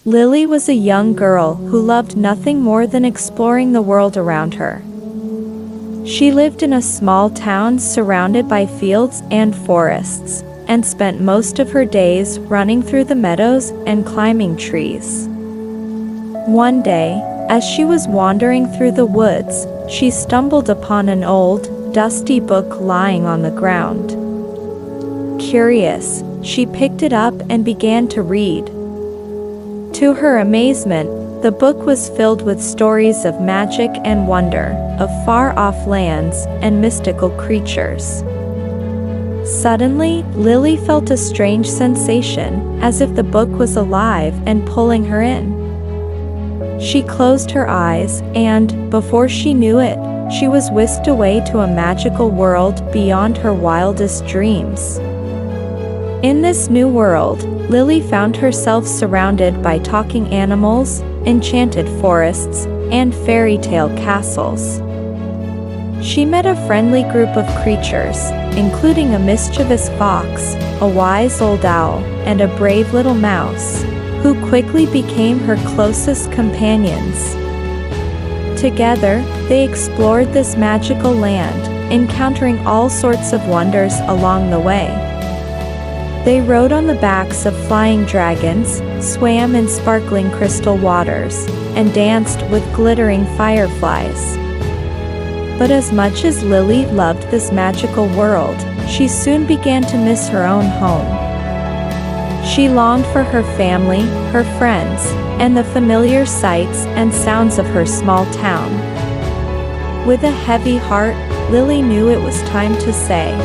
Lily was a young girl who loved nothing more than exploring the world around her. She lived in a small town surrounded by fields and forests, and spent most of her days running through the meadows and climbing trees. One day, as she was wandering through the woods, she stumbled upon an old, dusty book lying on the ground. Curious, she picked it up and began to read. To her amazement, the book was filled with stories of magic and wonder, of far-off lands and mystical creatures. Suddenly, Lily felt a strange sensation, as if the book was alive and pulling her in. She closed her eyes, and, before she knew it, she was whisked away to a magical world beyond her wildest dreams. In this new world, Lily found herself surrounded by talking animals, enchanted forests, and fairy tale castles. She met a friendly group of creatures, including a mischievous fox, a wise old owl, and a brave little mouse, who quickly became her closest companions. Together, they explored this magical land, encountering all sorts of wonders along the way. They rode on the backs of flying dragons, swam in sparkling crystal waters, and danced with glittering fireflies. But as much as Lily loved this magical world, she soon began to miss her own home. She longed for her family, her friends, and the familiar sights and sounds of her small town. With a heavy heart, Lily knew it was time to say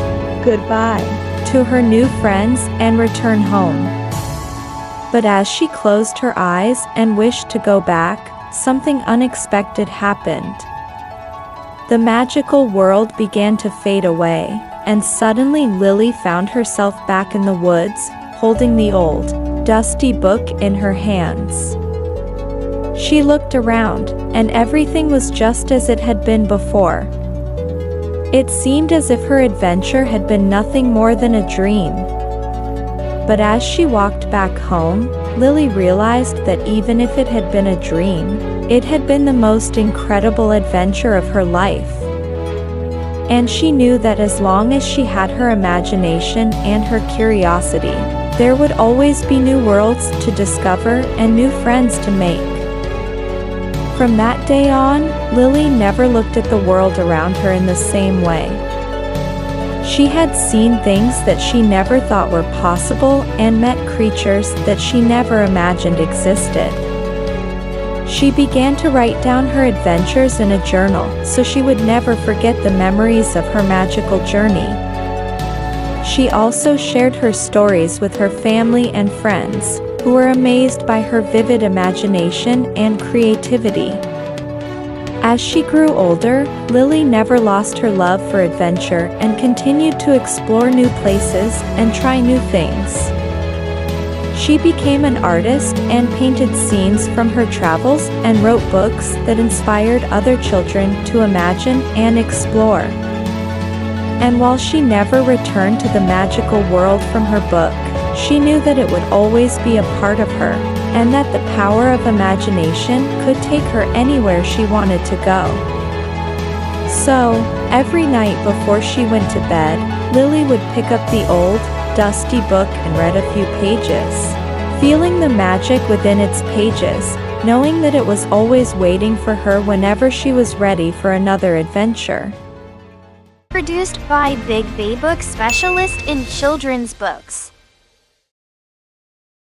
goodbye to her new friends and return home. But as she closed her eyes and wished to go back, something unexpected happened. The magical world began to fade away, and suddenly Lily found herself back in the woods, holding the old, dusty book in her hands. She looked around, and everything was just as it had been before. It seemed as if her adventure had been nothing more than a dream. But as she walked back home, Lily realized that even if it had been a dream, it had been the most incredible adventure of her life. And she knew that as long as she had her imagination and her curiosity, there would always be new worlds to discover and new friends to make. From that day on, Lily never looked at the world around her in the same way. She had seen things that she never thought were possible and met creatures that she never imagined existed. She began to write down her adventures in a journal so she would never forget the memories of her magical journey. She also shared her stories with her family and friends, who were amazed by her vivid imagination and creativity. As she grew older, Lily never lost her love for adventure and continued to explore new places and try new things. She became an artist and painted scenes from her travels and wrote books that inspired other children to imagine and explore. And while she never returned to the magical world from her book, she knew that it would always be a part of her, and that the power of imagination could take her anywhere she wanted to go. So, every night before she went to bed, Lily would pick up the old, dusty book and read a few pages, feeling the magic within its pages, knowing that it was always waiting for her whenever she was ready for another adventure. Produced by BigBaBook, specialist in children's books.